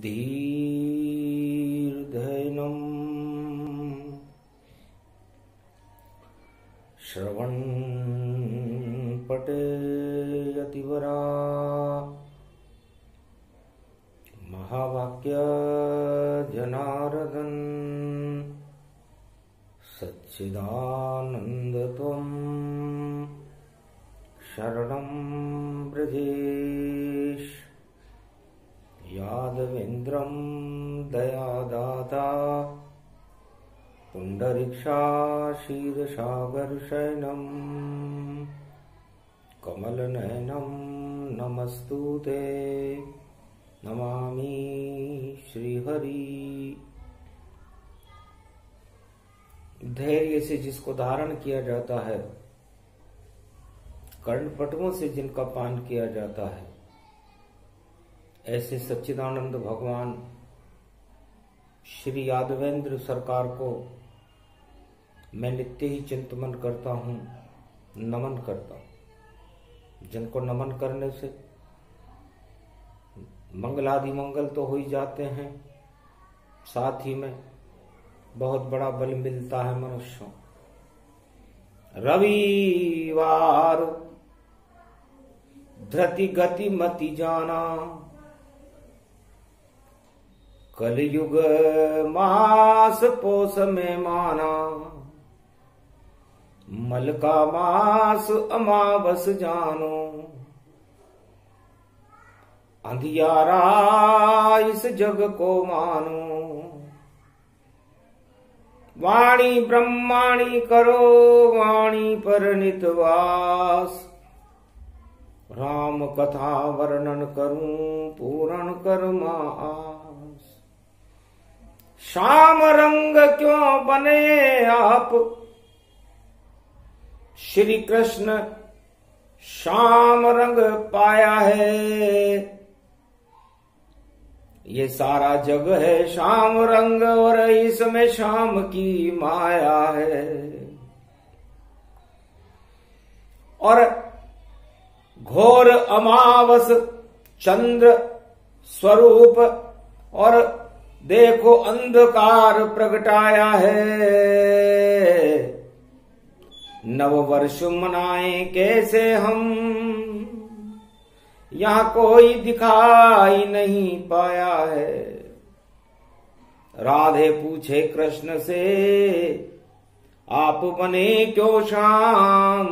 धीर्धैनं श्रवणपठेयतिवरा महावाक्य जनार्दन सच्चिदानन्दत्वं शरणं ब्रजेश यादवेन्द्रं दयादाता पुण्डरीक्षाक्षीरसागरशयनं कमलनयनं नमस्तुते नमामि श्रीहरि। धैर्य से जिसको धारण किया जाता है, कर्णपटुओं से जिनका पान किया जाता है, ऐसे सच्चिदानंद भगवान श्री यादवेंद्र सरकार को मैं नित्य ही चिंतन करता हूँ, नमन करता हूँ। जिनको नमन करने से मंगलादि मंगल तो हो ही जाते हैं, साथ ही में बहुत बड़ा बल मिलता है मनुष्यों। रविवार धृति गति मति जाना, कलयुग मास पोस में माना, मल का मास अमावस जानो, अंधियारा इस जग को मानो, वाणी ब्रह्माणी करो वाणी पर नितवास, राम कथा वर्णन करूं पूर्ण कर्मा आस। श्याम रंग क्यों बने आप श्री कृष्ण, श्याम रंग पाया है, ये सारा जग है श्याम रंग और इसमें श्याम की माया है। और घोर अमावस चंद्र स्वरूप और देखो अंधकार प्रगटाया है। नव वर्ष मनाएं कैसे हम, यहाँ कोई दिखाई नहीं पाया है। राधे पूछे कृष्ण से आप बने क्यों श्याम,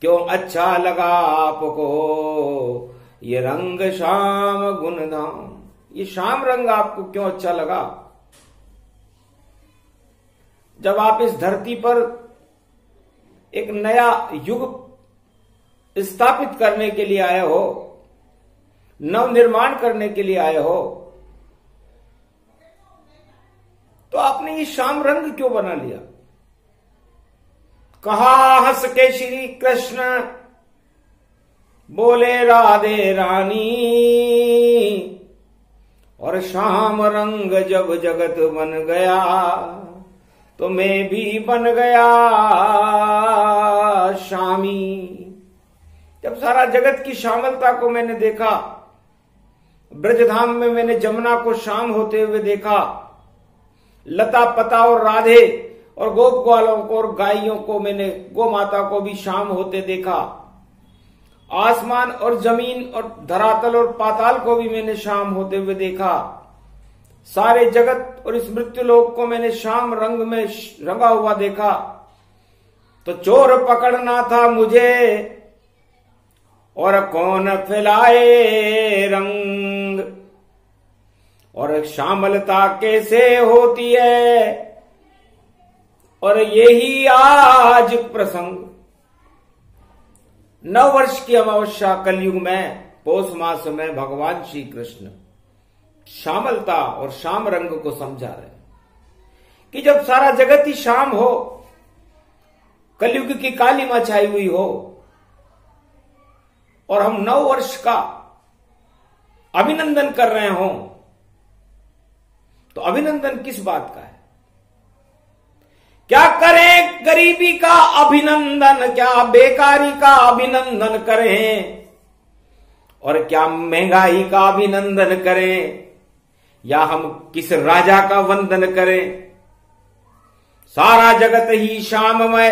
क्यों अच्छा लगा आपको ये रंग श्याम गुणधाम, ये श्याम रंग आपको क्यों अच्छा लगा। जब आप इस धरती पर एक नया युग स्थापित करने के लिए आए हो, नव निर्माण करने के लिए आए हो, तो आपने ये श्याम रंग क्यों बना लिया। कहा हंस के श्री कृष्ण बोले राधे रानी, और श्याम रंग जब जगत बन गया तो मैं भी बन गया श्यामी। जब सारा जगत की श्यामलता को मैंने देखा, ब्रजधाम में मैंने जमुना को श्याम होते हुए देखा, लता पता और राधे और गोप ग्वालों को और गायों को मैंने, गो माता को भी श्याम होते देखा, आसमान और जमीन और धरातल और पाताल को भी मैंने श्याम होते हुए देखा, सारे जगत और इस मृत्यु लोक को मैंने श्याम रंग में रंगा हुआ देखा। तो चोर पकड़ना था मुझे और कौन फैलाए रंग, और श्यामलता कैसे होती है, और यही आज प्रसंग। 9 वर्ष की अमावस्या कलयुग में पौष मास में भगवान श्री कृष्ण श्यामलता और श्याम रंग को समझा रहे कि जब सारा जगत ही श्याम हो, कलयुग की काली मचाई हुई हो, और हम 9 वर्ष का अभिनंदन कर रहे हों, तो अभिनंदन किस बात का है। क्या करें गरीबी का अभिनंदन, क्या बेकारी का अभिनंदन करें, और क्या महंगाई का अभिनंदन करें, या हम किस राजा का वंदन करें। सारा जगत ही श्याममय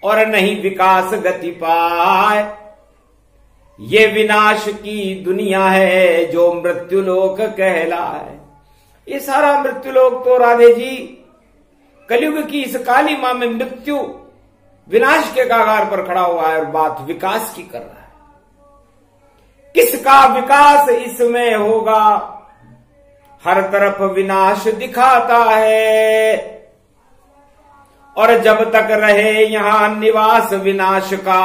और नहीं विकास गति पाए। ये विनाश की दुनिया है जो मृत्युलोक कहलाए। ये सारा मृत्युलोक तो राधे जी कलयुग की इस काली मां में मृत्यु विनाश के कागार पर खड़ा हुआ है और बात विकास की कर रहा है। किसका विकास इसमें होगा, हर तरफ विनाश दिखाता है। और जब तक रहे यहां निवास विनाश का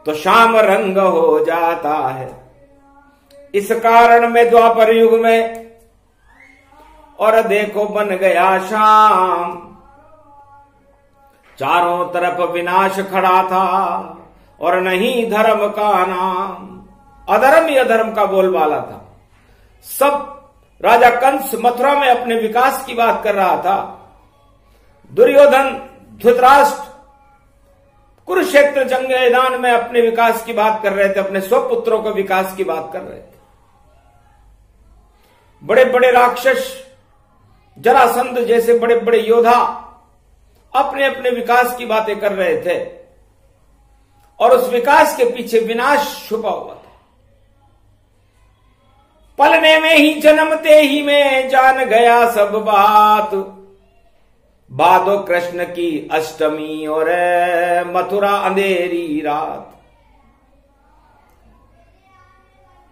तो शाम रंग हो जाता है। इस कारण में द्वापर युग में और देखो बन गया शाम, चारों तरफ विनाश खड़ा था और नहीं धर्म का नाम। अधर्म ही अधर्म का बोलबाला था। सब राजा कंस मथुरा में अपने विकास की बात कर रहा था। दुर्योधन धृतराष्ट्र कुरुक्षेत्र जंग मैदान में अपने विकास की बात कर रहे थे, अपने स्वपुत्रों के विकास की बात कर रहे थे। बड़े बड़े राक्षस जरासंध जैसे बड़े बड़े योद्धा अपने अपने विकास की बातें कर रहे थे और उस विकास के पीछे विनाश छुपा हुआ था। पलने में ही जन्मते ही में जान गया सब बात, भादो कृष्ण की अष्टमी और मथुरा अंधेरी रात।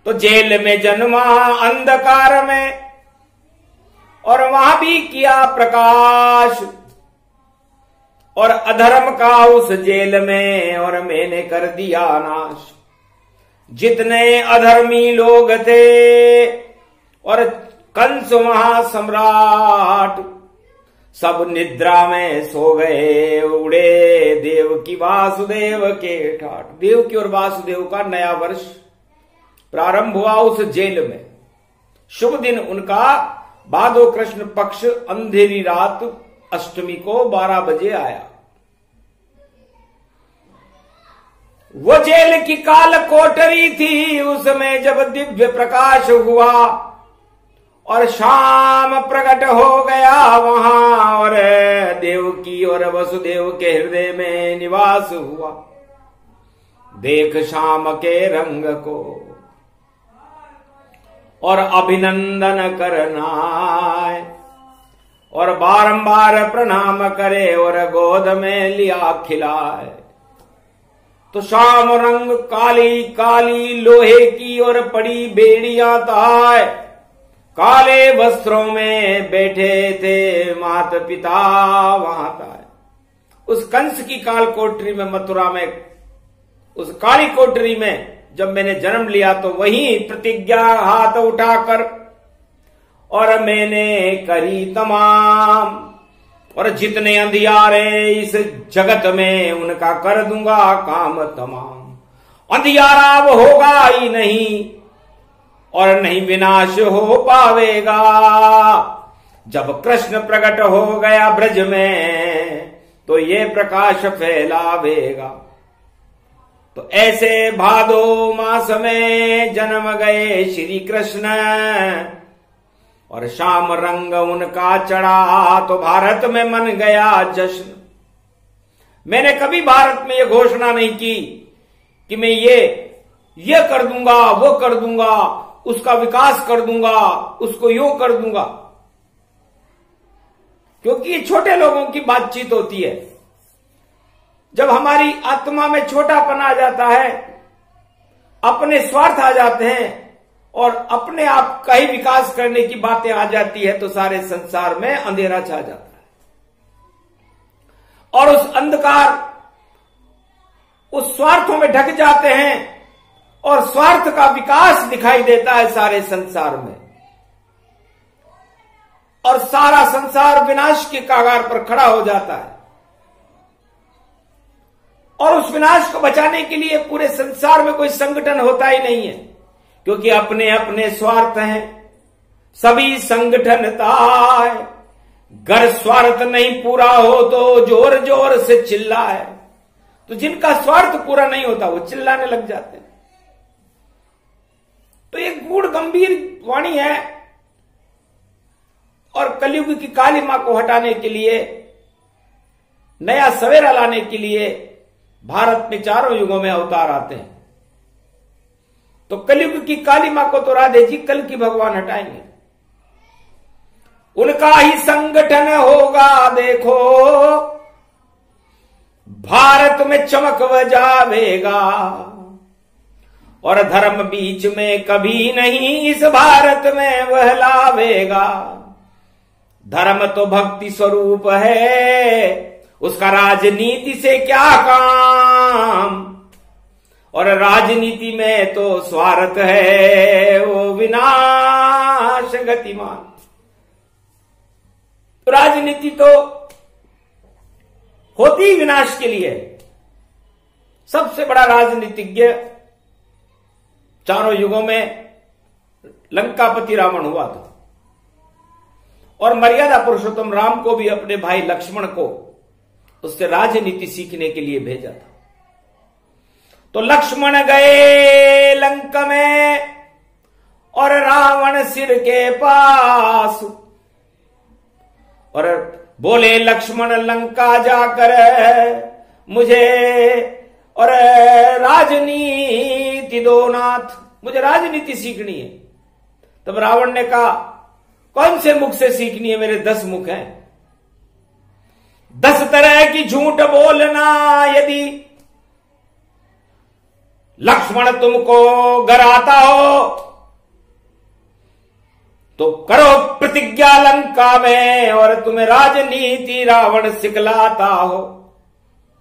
तो जेल में जन्मा अंधकार में और वहां भी किया प्रकाश, और अधर्म का उस जेल में और मैंने कर दिया नाश। जितने अधर्मी लोग थे और कंस महासम्राट सब निद्रा में सो गए, उड़े देव की वासुदेव के ठाट। देव की और वासुदेव का नया वर्ष प्रारंभ हुआ उस जेल में। शुभ दिन उनका भादो कृष्ण पक्ष अंधेरी रात अष्टमी को 12 बजे आया। वो जेल की काल कोठरी थी, उसमें जब दिव्य प्रकाश हुआ और शाम प्रकट हो गया वहां, और देव की और वसुदेव के हृदय में निवास हुआ। देख शाम के रंग को और अभिनंदन करना और बारंबार प्रणाम करे और गोद में लिया खिलाए। तो शाम रंग काली काली लोहे की और पड़ी बेड़ियां ताय, काले वस्त्रों में बैठे थे माता पिता वहां ताय। उस कंस की काल कोठरी में मथुरा में, उस काली कोठरी में जब मैंने जन्म लिया तो वही प्रतिज्ञा हाथ उठाकर और मैंने करी तमाम, और जितने अंधियारे इस जगत में उनका कर दूंगा काम तमाम। अंधियारा अब होगा ही नहीं और नहीं विनाश हो पावेगा। जब कृष्ण प्रकट हो गया ब्रज में तो ये प्रकाश फैलावेगा। तो ऐसे भादो मास में जन्म गए श्री कृष्ण और शाम रंग उनका चढ़ा तो भारत में मन गया जश्न। मैंने कभी भारत में यह घोषणा नहीं की कि मैं ये कर दूंगा, वो कर दूंगा, उसका विकास कर दूंगा, उसको यूं कर दूंगा, क्योंकि ये छोटे लोगों की बातचीत होती है। जब हमारी आत्मा में छोटापन आ जाता है, अपने स्वार्थ आ जाते हैं और अपने आप का ही विकास करने की बातें आ जाती है तो सारे संसार में अंधेरा छा जाता है और उस अंधकार उस स्वार्थों में ढक जाते हैं और स्वार्थ का विकास दिखाई देता है सारे संसार में, और सारा संसार विनाश के कागार पर खड़ा हो जाता है। और उस विनाश को बचाने के लिए पूरे संसार में कोई संगठन होता ही नहीं है, क्योंकि अपने अपने स्वार्थ हैं। सभी संगठनता है, घर स्वार्थ नहीं पूरा हो तो जोर जोर से चिल्लाए। तो जिनका स्वार्थ पूरा नहीं होता वो चिल्लाने लग जाते हैं। तो ये गूढ़ गंभीर वाणी है। और कलयुग की काली मां को हटाने के लिए, नया सवेरा लाने के लिए भारत में चारों युगों में अवतार आते हैं। तो कलयुग की काली मां को तो राधे जी कल की भगवान हटाएंगे। उनका ही संगठन होगा देखो, भारत में चमक बजावेगा। और धर्म बीच में कभी नहीं इस भारत में बहलावेगा। धर्म तो भक्ति स्वरूप है, उसका राजनीति से क्या काम। और राजनीति में तो स्वार्थ है वो विनाश गतिमान। राजनीति तो होती ही विनाश के लिए। सबसे बड़ा राजनीतिज्ञ चारों युगों में लंकापति रावण हुआ था। और मर्यादा पुरुषोत्तम राम को भी अपने भाई लक्ष्मण को उससे राजनीति सीखने के लिए भेजा था। तो लक्ष्मण गए लंक में और रावण सिर के पास। और बोले लक्ष्मण लंका जाकर मुझे और राजनीति दो नाथ, मुझे राजनीति सीखनी है। तब रावण ने कहा कौन से मुख से सीखनी है, मेरे 10 मुख हैं। 10 तरह की झूठ बोलना यदि लक्ष्मण तुमको गराता हो तो करो प्रतिज्ञा लंका में, और तुम्हें राजनीति रावण सिखलाता हो।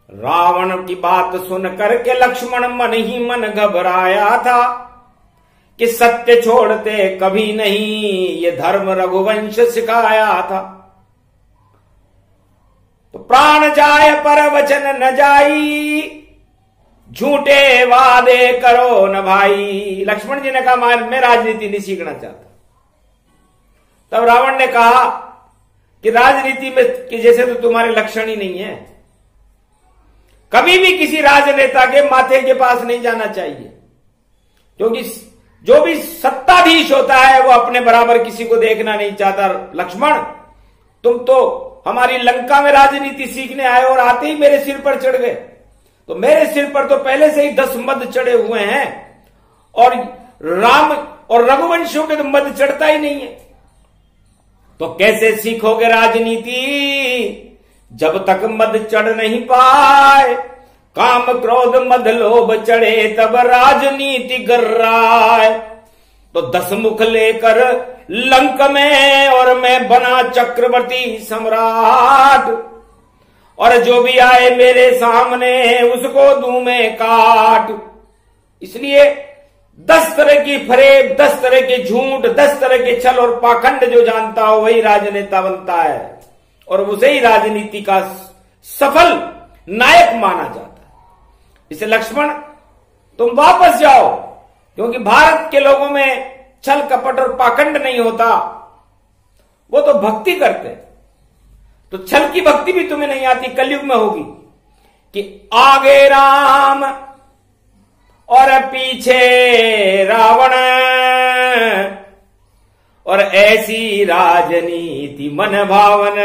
रावण की बात सुन करके लक्ष्मण मन ही मन घबराया था कि सत्य छोड़ते कभी नहीं, ये धर्म रघुवंश सिखाया था। तो प्राण जाए पर वचन न जाई, झूठे वादे करो न भाई। लक्ष्मण जी ने कहा मैं राजनीति नहीं सीखना चाहता। तब रावण ने कहा कि राजनीति में कि जैसे तो तुम्हारे लक्षण ही नहीं है। कभी भी किसी राजनेता के माथे के पास नहीं जाना चाहिए, क्योंकि जो भी सत्ताधीश होता है वो अपने बराबर किसी को देखना नहीं चाहता। लक्ष्मण तुम तो हमारी लंका में राजनीति सीखने आए और आते ही मेरे सिर पर चढ़ गए। तो मेरे सिर पर तो पहले से ही 10 मद चढ़े हुए हैं, और राम और रघुवंशियों के तो मद चढ़ता ही नहीं है। तो कैसे सीखोगे राजनीति जब तक मद चढ़ नहीं पाए। काम क्रोध मद लोभ चढ़े तब राजनीति गर्राए। तो 10 मुख लेकर लंक में और मैं बना चक्रवर्ती सम्राट। और जो भी आए मेरे सामने उसको दूं मैं काट। इसलिए 10 तरह की फरेब, 10 तरह के झूठ, 10 तरह के छल और पाखंड जो जानता हो वही राजनेता बनता है, और उसे ही राजनीति का सफल नायक माना जाता है। इसे लक्ष्मण तुम वापस जाओ, क्योंकि भारत के लोगों में छल कपट और पाखंड नहीं होता, वो तो भक्ति करते। तो छल की भक्ति भी तुम्हें नहीं आती, कलयुग में होगी कि आगे राम और पीछे रावण, और ऐसी राजनीति मन भावन।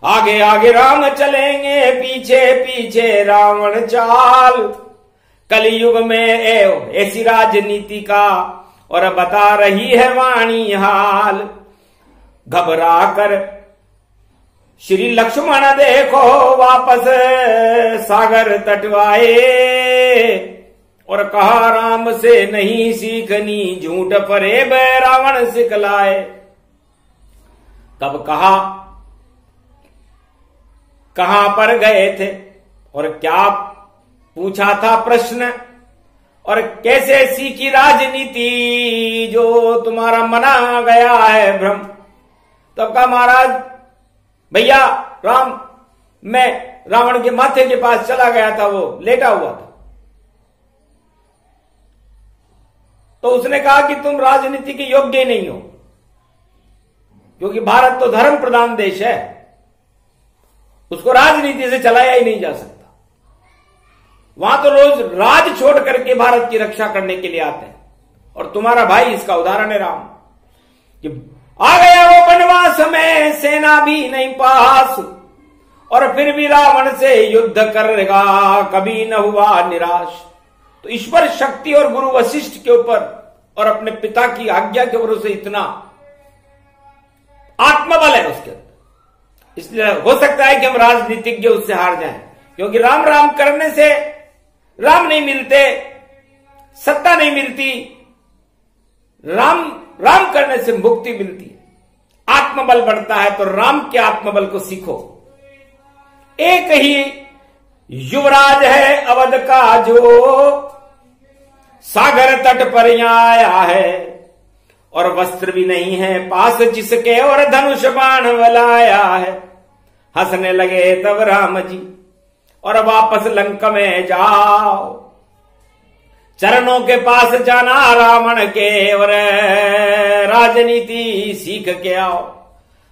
आगे आगे राम चलेंगे, पीछे पीछे रावण चाल। कलयुग में ऐसी राजनीति का और बता रही है वाणी हाल। घबरा कर श्री लक्ष्मण देखो वापस सागर तटवाए, और कहा राम से नहीं सीखनी झूठ फरेब रावण सिखलाए। तब कहा कहां पर गए थे और क्या पूछा था प्रश्न, और कैसे सीखी राजनीति जो तुम्हारा मना गया है भ्रम। तब कहा महाराज भैया राम, मैं रावण के माथे के पास चला गया था, वो लेटा हुआ था। तो उसने कहा कि तुम राजनीति के योग्य ही नहीं हो, क्योंकि भारत तो धर्म प्रधान देश है, उसको राजनीति से चलाया ही नहीं जा सकता। वहां तो रोज राज छोड़ करके भारत की रक्षा करने के लिए आते हैं, और तुम्हारा भाई इसका उदाहरण है राम, कि आ गया वो वनवास में, सेना भी नहीं पास, और फिर भी रावण से युद्ध करेगा, कभी न हुआ निराश। तो ईश्वर शक्ति और गुरु वशिष्ठ के ऊपर और अपने पिता की आज्ञा के भरोसे इतना आत्मबल है उसके अंदर, इसलिए हो सकता है कि हम राजनीतिज्ञ उससे हार जाएं, क्योंकि राम राम करने से राम नहीं मिलते, सत्ता नहीं मिलती, राम राम करने से मुक्ति मिलती है, आत्मबल बढ़ता है। तो राम के आत्मबल को सीखो। एक ही युवराज है अवध का, जो सागर तट पर यहां आया है, और वस्त्र भी नहीं है पास जिसके, और धनुष बाण वलाया है। हंसने लगे तब राम जी, और वापस लंका में जाओ, चरणों के पास जाना रावण के, और राजनीति सीख के आओ।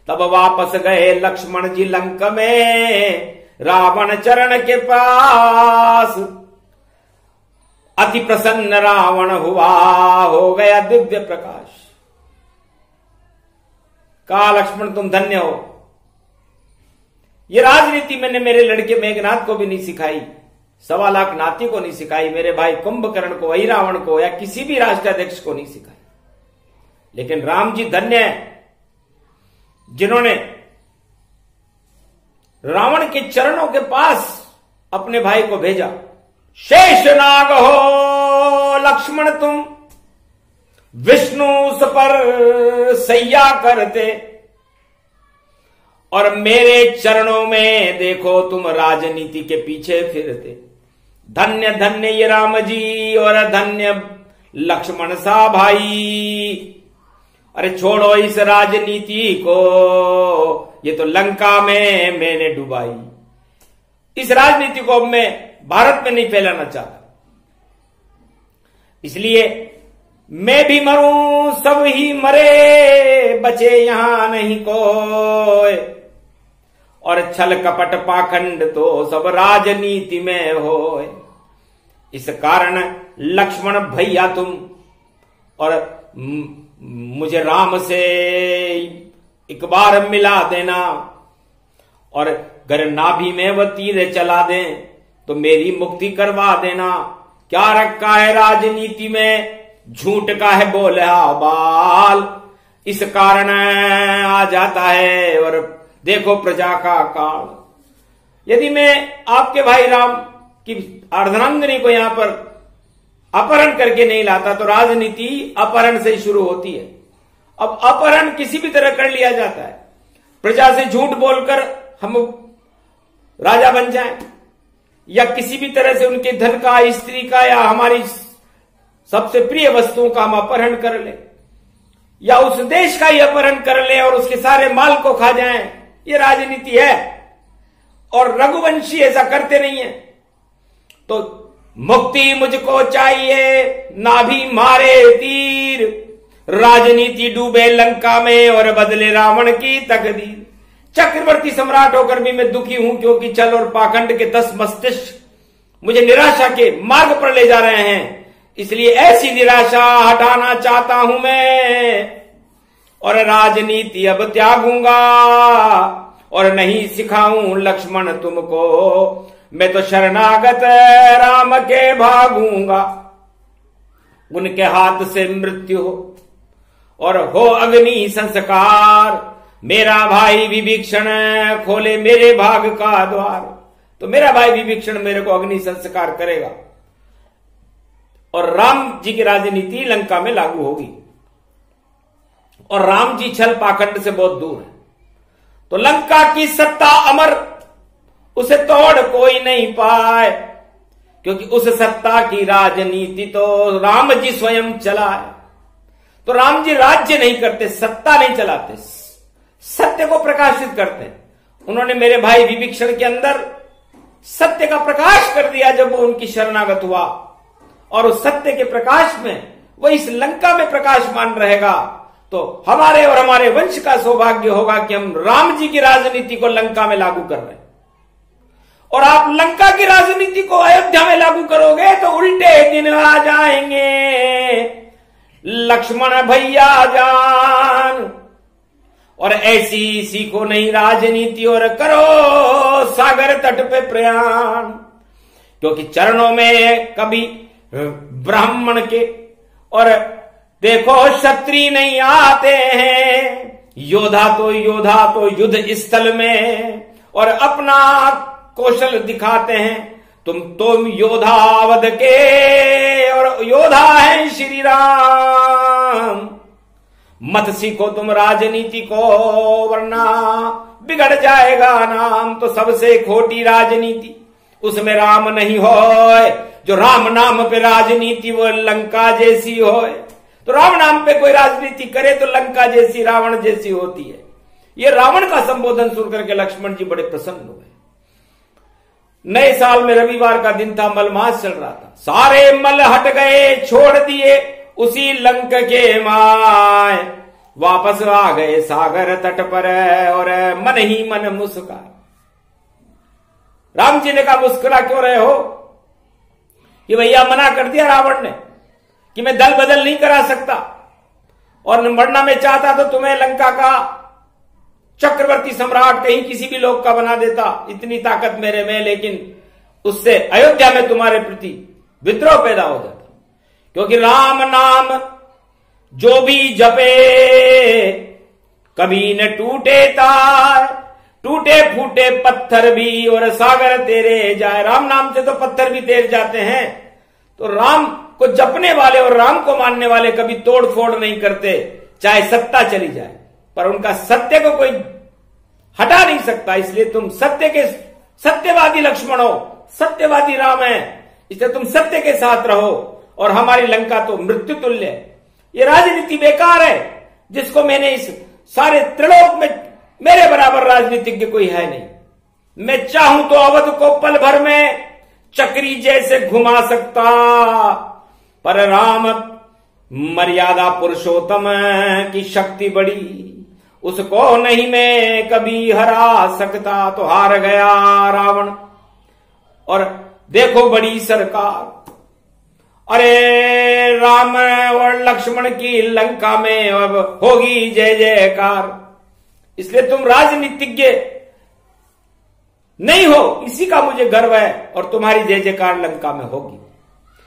तब वापस गए लक्ष्मण जी लंका में, रावण चरण के पास। अति प्रसन्न रावण हुआ, हो गया दिव्य प्रकाश। कहा लक्ष्मण तुम धन्य हो, ये राजनीति मैंने मेरे लड़के मेघनाथ को भी नहीं सिखाई, 1.25 लाख नाती को नहीं सिखाई, मेरे भाई कुंभकर्ण को, वही रावण को, या किसी भी राष्ट्राध्यक्ष को नहीं सिखाई। लेकिन राम जी धन्य है जिन्होंने रावण के चरणों के पास अपने भाई को भेजा। शेषनाग हो लक्ष्मण तुम, विष्णु उस पर सैया करते, और मेरे चरणों में देखो तुम राजनीति के पीछे फिरते। धन्य धन्य ये राम जी, और धन्य लक्ष्मण सा भाई। अरे छोड़ो इस राजनीति को, ये तो लंका में मैंने डुबाई। इस राजनीति को अब मैं भारत में नहीं फैलाना चाहता, इसलिए मैं भी मरूं सब ही मरे, बचे यहां नहीं कोई, और छल कपट पाखंड तो सब राजनीति में होए। इस कारण लक्ष्मण भैया तुम, और मुझे राम से एक बार मिला देना, और अगर नाभि में वह तीर चला दें तो मेरी मुक्ति करवा देना। क्या रखा है राजनीति में, झूठ का है बोला बाल, इस कारण आ जाता है, और देखो प्रजा का काल। यदि मैं आपके भाई राम की अर्धांगिनी को यहां पर अपहरण करके नहीं लाता, तो राजनीति अपहरण से शुरू होती है। अब अपहरण किसी भी तरह कर लिया जाता है, प्रजा से झूठ बोलकर हम राजा बन जाएं, या किसी भी तरह से उनके धन का, स्त्री का, या हमारी सबसे प्रिय वस्तुओं का हम अपहरण कर ले, या उस देश का ही अपहरण कर ले और उसके सारे माल को खा जाएं। ये राजनीति है, और रघुवंशी ऐसा करते नहीं है। तो मुक्ति मुझको चाहिए, नाभि मारे तीर, राजनीति डूबे लंका में, और बदले रावण की तकदीर। चक्रवर्ती सम्राट होकर भी मैं दुखी हूं, क्योंकि छल और पाखंड के 10 मस्तिष्क मुझे निराशा के मार्ग पर ले जा रहे हैं। इसलिए ऐसी निराशा हटाना चाहता हूं मैं, और राजनीति अब त्यागूंगा, और नहीं सिखाऊं लक्ष्मण तुमको, मैं तो शरणागत राम के भागूंगा। उनके हाथ से मृत्यु हो, और हो अग्नि संस्कार, मेरा भाई विभीषण खोले मेरे भाग का द्वार। तो मेरा भाई विभीषण मेरे को अग्नि संस्कार करेगा, और राम जी की राजनीति लंका में लागू होगी। और राम जी छल पाखंड से बहुत दूर है, तो लंका की सत्ता अमर, उसे तोड़ कोई नहीं पाए, क्योंकि उस सत्ता की राजनीति तो राम जी स्वयं चलाए। तो राम जी राज्य नहीं करते, सत्ता नहीं चलाते, सत्य को प्रकाशित करते। उन्होंने मेरे भाई विभीषण के अंदर सत्य का प्रकाश कर दिया जब वो उनकी शरणागत हुआ, और उस सत्य के प्रकाश में वो इस लंका में प्रकाशमान रहेगा। तो हमारे और हमारे वंश का सौभाग्य होगा कि हम राम जी की राजनीति को लंका में लागू कर रहे हैं। और आप लंका की राजनीति को अयोध्या में लागू करोगे तो उल्टे दिन आ जाएंगे। लक्ष्मण भैया जान। और ऐसी सीखो नहीं राजनीति और करो सागर तट पे प्रयाण। क्योंकि चरणों में कभी ब्राह्मण के और देखो क्षत्रिय नहीं आते हैं। योद्धा तो युद्ध स्थल में और अपना कौशल दिखाते हैं। तुम योद्धावध के और योद्धा हैं श्री राम। मत सीखो तुम राजनीति को वरना बिगड़ जाएगा नाम। तो सबसे खोटी राजनीति उसमें राम नहीं होए। जो राम नाम पे राजनीति वो लंका जैसी होए। तो राम नाम पे कोई राजनीति करे तो लंका जैसी रावण जैसी होती है। ये रावण का संबोधन सुनकर के लक्ष्मण जी बड़े प्रसन्न हुए। नए साल में रविवार का दिन था, मलमास चल रहा था। सारे मल हट गए, छोड़ दिए उसी लंक के माय। वापस आ गए सागर तट पर और मन ही मन मुस्कुराए। राम जी ने कहा मुस्कुरा क्यों रहे हो? कि भैया मना कर दिया रावण ने कि मैं दल बदल नहीं करा सकता और वरना मैं चाहता तो तुम्हें लंका का चक्रवर्ती सम्राट कहीं किसी भी लोक का बना देता। इतनी ताकत मेरे में, लेकिन उससे अयोध्या में तुम्हारे प्रति विद्रोह पैदा हो जाता। क्योंकि राम नाम जो भी जपे कभी न टूटे तार। टूटे फूटे पत्थर भी और सागर तेरे जाए। राम नाम से तो पत्थर भी तैर जाते हैं। तो राम को जपने वाले और राम को मानने वाले कभी तोड़ फोड़ नहीं करते, चाहे सत्ता चली जाए। पर उनका सत्य को कोई हटा नहीं सकता। इसलिए तुम सत्य के सत्यवादी लक्ष्मण हो, सत्यवादी राम है। इसलिए तुम सत्य के साथ रहो और हमारी लंका तो मृत्यु तुल्य है। ये राजनीति बेकार है जिसको मैंने इस सारे त्रिलोक में मेरे बराबर राजनीतिज्ञ कोई है नहीं। मैं चाहूं तो अवध को पल भर में चक्री जैसे घुमा सकता। पर राम मर्यादा पुरुषोत्तम की शक्ति बड़ी, उसको नहीं मैं कभी हरा सकता। तो हार गया रावण। और देखो बड़ी सरकार, अरे राम और लक्ष्मण की लंका में अब होगी जय जयकार। इसलिए तुम राजनीतिज्ञ नहीं हो, इसी का मुझे गर्व है। और तुम्हारी जय जयकार लंका में होगी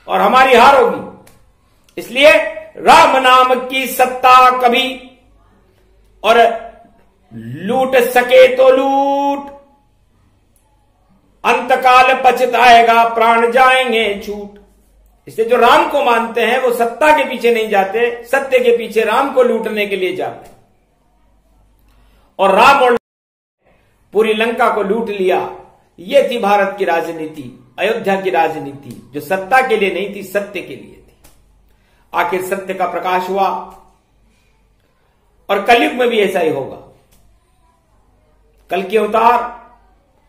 और हमारी हार होगी। इसलिए राम नाम की सत्ता कभी और लूट सके तो लूट, अंतकाल पछताएगा प्राण जाएंगे छूट। इसलिए जो राम को मानते हैं वो सत्ता के पीछे नहीं जाते, सत्य के पीछे राम को लूटने के लिए जाते। और राम और पूरी लंका को लूट लिया। ये थी भारत की राजनीति, अयोध्या की राजनीति, जो सत्ता के लिए नहीं थी, सत्य के लिए थी। आखिर सत्य का प्रकाश हुआ और कलयुग में भी ऐसा ही होगा। कल के अवतार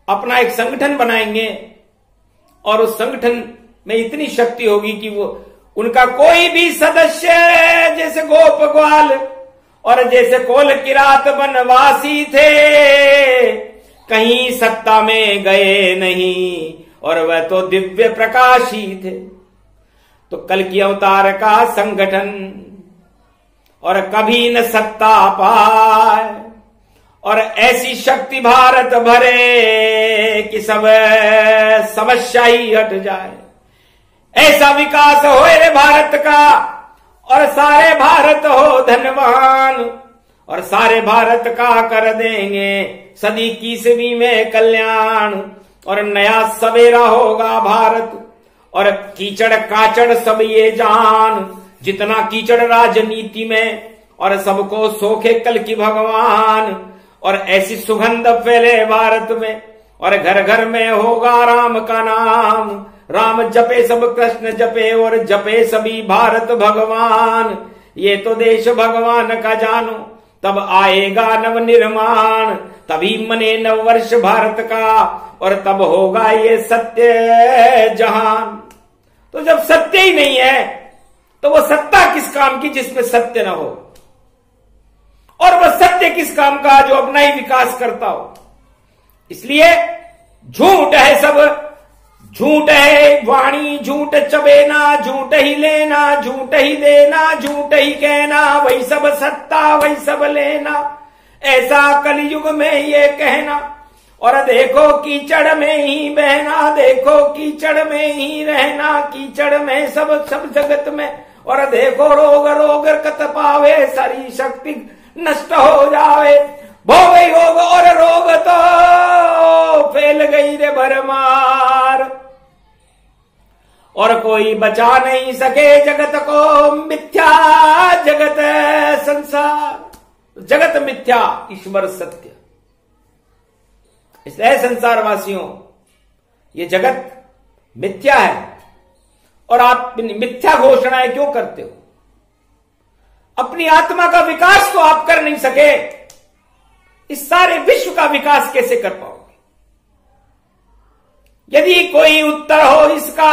अपना एक संगठन बनाएंगे और उस संगठन में इतनी शक्ति होगी कि वो उनका कोई भी सदस्य जैसे गोप ग्वाल और जैसे कोल किरात बनवासी थे, कहीं सत्ता में गए नहीं और वह तो दिव्य प्रकाशी थे। तो कल की अवतार का संगठन और कभी न सत्ता पाए और ऐसी शक्ति भारत भरे कि सब समस्या ही हट जाए। ऐसा विकास हो रे भारत का और सारे भारत हो धनवान और सारे भारत का कर देंगे सदी 21वीं में कल्याण। और नया सवेरा होगा भारत और कीचड़ काचड़ सब ये जान, जितना कीचड़ राजनीति में और सबको सोखे कल की भगवान। और ऐसी सुगंध फैले भारत में और घर घर में होगा राम का नाम। राम जपे सब कृष्ण जपे और जपे सभी भारत भगवान। ये तो देश भगवान का जानो, तब आएगा नव निर्माण। तभी मने नव वर्ष भारत का और तब होगा ये सत्य जहान। तो जब सत्य ही नहीं है तो वो सत्ता किस काम की जिसमें सत्य ना हो, और वह सत्य किस काम का जो अपना ही विकास करता हो। इसलिए झूठ है सब झूठ है वाणी झूठ चबेना, झूठ ही लेना झूठ ही देना, झूठ ही कहना, वही सब सत्ता वही सब लेना, ऐसा कलयुग में ये कहना। और देखो कीचड़ में ही बहना, देखो कीचड़ में ही रहना, कीचड़ में सब जगत में। और देखो रोग रोग कत पावे, सारी शक्ति नष्ट हो जावे। भोग योग और रोग तो फैल गई रे भरमार, और कोई बचा नहीं सके जगत को। मिथ्या जगत संसार, जगत मिथ्या ईश्वर सत्य। इसलिए संसार वासियों, ये जगत मिथ्या है और आप मिथ्या घोषणाएं क्यों करते हो? अपनी आत्मा का विकास तो आप कर नहीं सके, इस सारे विश्व का विकास कैसे कर पाओगे? यदि कोई उत्तर हो इसका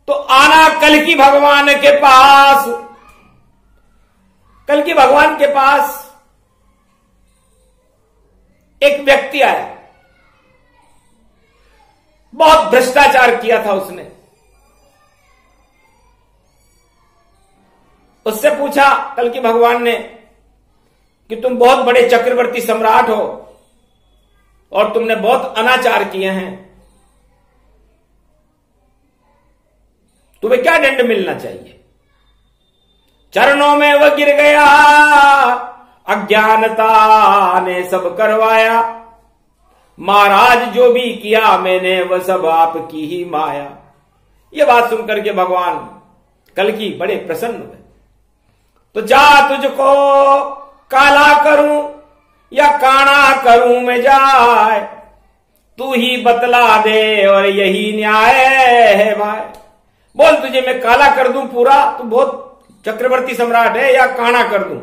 तो आना कल्कि भगवान के पास। कल्कि भगवान के पास एक व्यक्ति आया, बहुत भ्रष्टाचार किया था उसने। उससे पूछा कल्कि भगवान ने कि तुम बहुत बड़े चक्रवर्ती सम्राट हो और तुमने बहुत अनाचार किए हैं, तुम्हें क्या दंड मिलना चाहिए? चरणों में वह गिर गया, अज्ञानता ने सब करवाया। महाराज जो भी किया मैंने वह सब आपकी ही माया। ये बात सुनकर के भगवान कल्कि बड़े प्रसन्न हुए। तो जा तुझको काला करूं या काना करूं मैं जाए, तू ही बतला दे और यही न्याय है भाई। बोल तुझे मैं काला कर दूं पूरा, तू बहुत चक्रवर्ती सम्राट है, या काना कर दूं?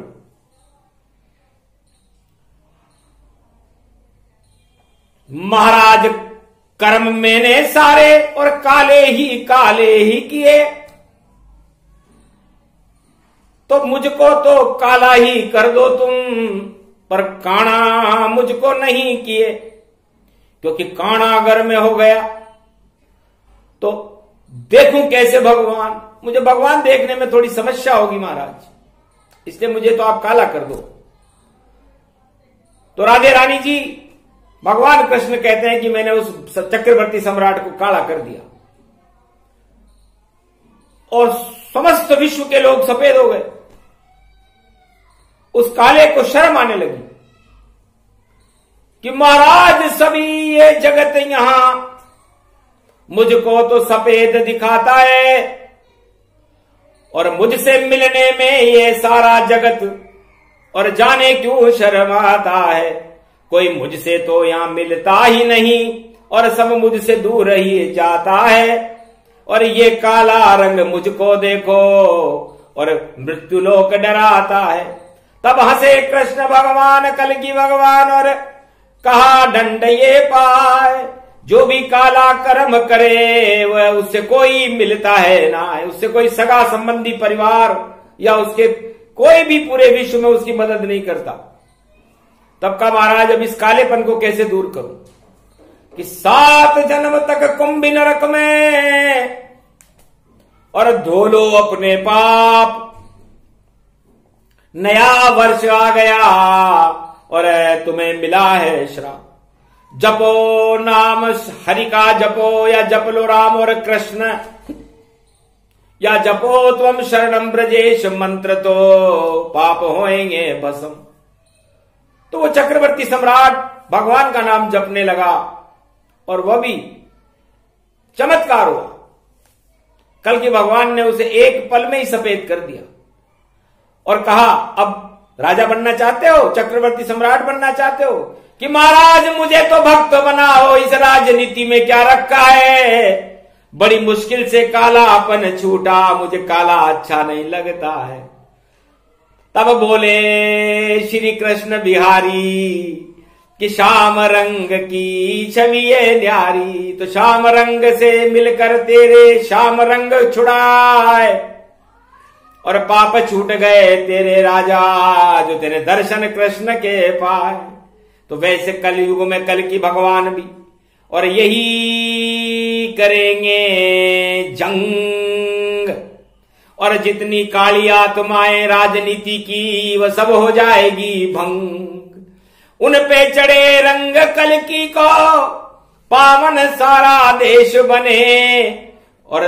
महाराज कर्म मैंने सारे और काले ही किए, तो मुझको तो काला ही कर दो तुम, पर काना मुझको नहीं किए। क्योंकि काना अगर मैं हो गया तो देखूं कैसे भगवान? मुझे भगवान देखने में थोड़ी समस्या होगी महाराज, इसलिए मुझे तो आप काला कर दो। तो राधे रानी जी, भगवान कृष्ण कहते हैं कि मैंने उस चक्रवर्ती सम्राट को काला कर दिया और समस्त विश्व के लोग सफेद हो गए। उस काले को शर्म आने लगी कि महाराज सभी ये जगत यहां मुझको तो सफेद दिखाता है और मुझसे मिलने में ये सारा जगत, और जाने क्यों शर्म आता है। कोई मुझसे तो यहां मिलता ही नहीं और सब मुझसे दूर ही जाता है। और ये काला रंग मुझको देखो और मृत्यु लोक डराता है। तब हंसे कृष्ण भगवान कल्कि भगवान और कहा दंड ये पाए, जो भी काला कर्म करे वह उससे कोई मिलता है ना, उससे कोई सगा संबंधी परिवार या उसके कोई भी पूरे विश्व में उसकी मदद नहीं करता। तब का महाराज अब इस कालेपन को कैसे दूर करूं? कि 7 जन्म तक कुंभी नरक में और धो लो अपने पाप। नया वर्ष आ गया और तुम्हें मिला है श्राप। जपो नाम हरि का जपो, या जप लो राम और कृष्ण, या जपो तुम शरणम ब्रजेश मंत्र, तो पाप होएंगे भस्म। तो वो चक्रवर्ती सम्राट भगवान का नाम जपने लगा और वह भी चमत्कार हुआ। कल्कि भगवान ने उसे एक पल में ही सफेद कर दिया और कहा, अब राजा बनना चाहते हो, चक्रवर्ती सम्राट बनना चाहते हो? कि महाराज मुझे तो भक्त बनाओ, इस राजनीति में क्या रखा है? बड़ी मुश्किल से कालापन छूटा, मुझे काला अच्छा नहीं लगता है। तब बोले श्री कृष्ण बिहारी कि श्याम रंग की छवि ये न्यारी। तो श्याम रंग से मिलकर तेरे श्याम रंग छुड़ाए और पाप छूट गए तेरे राजा, जो तेरे दर्शन कृष्ण के पाए। तो वैसे कलयुग में कल्कि भगवान भी और यही करेंगे जंग, और जितनी काली आत्माएं राजनीति की वह सब हो जाएगी भंग। उन पे चढ़े रंग कल्कि को पावन सारा देश बने, और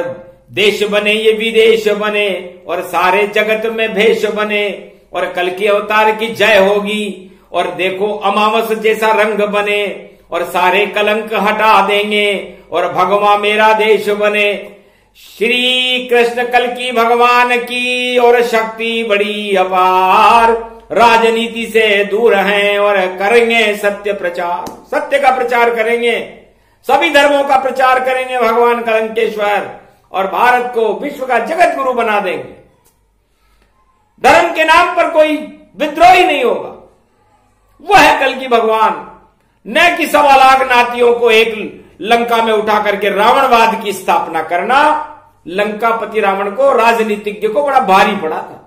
देश बने ये विदेश बने, और सारे जगत में भेष बने, और कल्कि अवतार की जय होगी। और देखो अमावस जैसा रंग बने, और सारे कलंक हटा देंगे, और भगवान मेरा देश बने। श्री कृष्ण कल्कि भगवान की और शक्ति बड़ी अपार, राजनीति से दूर हैं और करेंगे सत्य प्रचार। सत्य का प्रचार करेंगे, सभी धर्मों का प्रचार करेंगे भगवान कलंकेश्वर, और भारत को विश्व का जगत गुरु बना देंगे। धर्म के नाम पर कोई विद्रोही नहीं होगा। वह है कल्कि भगवान, न कि 1.25 लाख नातियों को एक लंका में उठा करके रावणवाद की स्थापना करना। लंकापति रावण को, राजनीतिज्ञ को बड़ा भारी पड़ा था।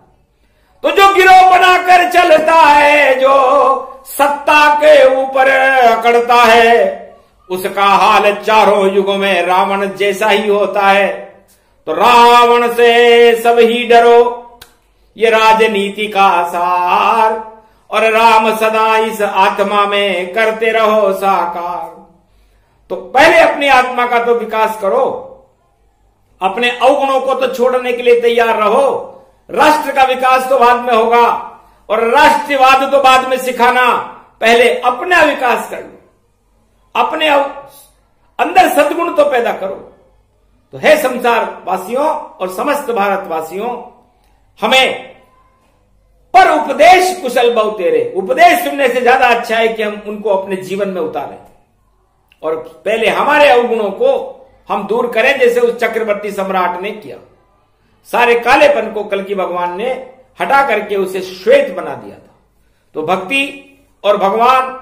तो जो गिरोह बनाकर चलता है, जो सत्ता के ऊपर अकड़ता है, उसका हाल चारों युगों में रावण जैसा ही होता है। तो रावण से सब ही डरो, ये राजनीति का सार, और राम सदा इस आत्मा में करते रहो साकार। तो पहले अपनी आत्मा का तो विकास करो, अपने अवगुणों को तो छोड़ने के लिए तैयार रहो। राष्ट्र का विकास तो बाद में होगा, और राष्ट्रवाद तो बाद में सिखाना। पहले अपना विकास कर लो, अपने अंदर सद्गुण तो पैदा करो। तो है संसार वासियों और समस्त भारतवासियों, हमें पर उपदेश कुशल बहु तेरे, उपदेश सुनने से ज्यादा अच्छा है कि हम उनको अपने जीवन में उतारें, और पहले हमारे अवगुणों को हम दूर करें, जैसे उस चक्रवर्ती सम्राट ने किया। सारे कालेपन को कल्कि भगवान ने हटा करके उसे श्वेत बना दिया था। तो भक्ति और भगवान,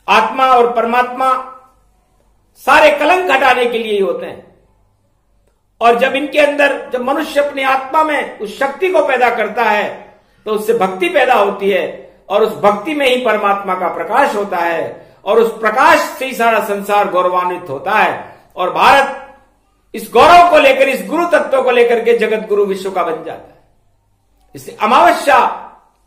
आत्मा और परमात्मा सारे कलंक हटाने के लिए ही होते हैं। और जब इनके अंदर, जब मनुष्य अपनी आत्मा में उस शक्ति को पैदा करता है, तो उससे भक्ति पैदा होती है, और उस भक्ति में ही परमात्मा का प्रकाश होता है, और उस प्रकाश से ही सारा संसार गौरवान्वित होता है। और भारत इस गौरव को लेकर, इस गुरु तत्व को लेकर के जगत गुरु विश्व का बन जाता है। इससे अमावस्या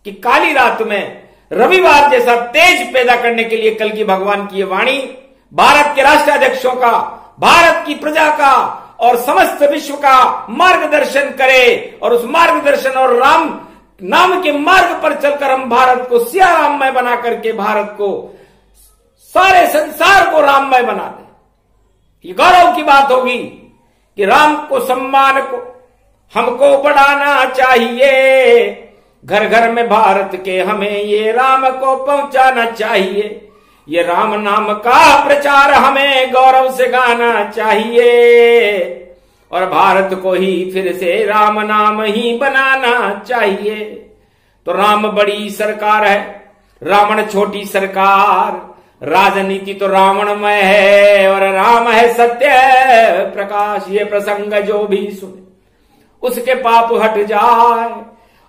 की काली रात में रविवार जैसा तेज पैदा करने के लिए कल्कि भगवान की ये वाणी भारत के राष्ट्राध्यक्षों का, भारत की प्रजा का और समस्त विश्व का मार्गदर्शन करे, और उस मार्गदर्शन और राम नाम के मार्ग पर चलकर हम भारत को सिया राममय बना करके, भारत को, सारे संसार को राममय बना दे। ये गौरव की बात होगी कि राम को, सम्मान को हमको बढ़ाना चाहिए। घर घर में भारत के हमें ये राम को पहुंचाना चाहिए। ये राम नाम का प्रचार हमें गौरव से गाना चाहिए, और भारत को ही फिर से राम नाम ही बनाना चाहिए। तो राम बड़ी सरकार है, रावण छोटी सरकार। राजनीति तो रावणमय है, और राम है सत्य प्रकाश। ये प्रसंग जो भी सुने उसके पाप हट जाए,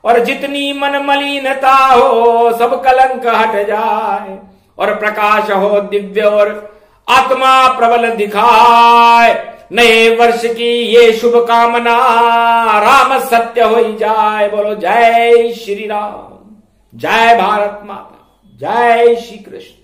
और जितनी मन मलिनता हो सब कलंक हट जाए, और प्रकाश हो दिव्य और आत्मा प्रबल दिखाए। नए वर्ष की ये शुभकामना राम सत्य हो जाए। बोलो जय श्री राम, जय भारत माता, जय श्री कृष्ण।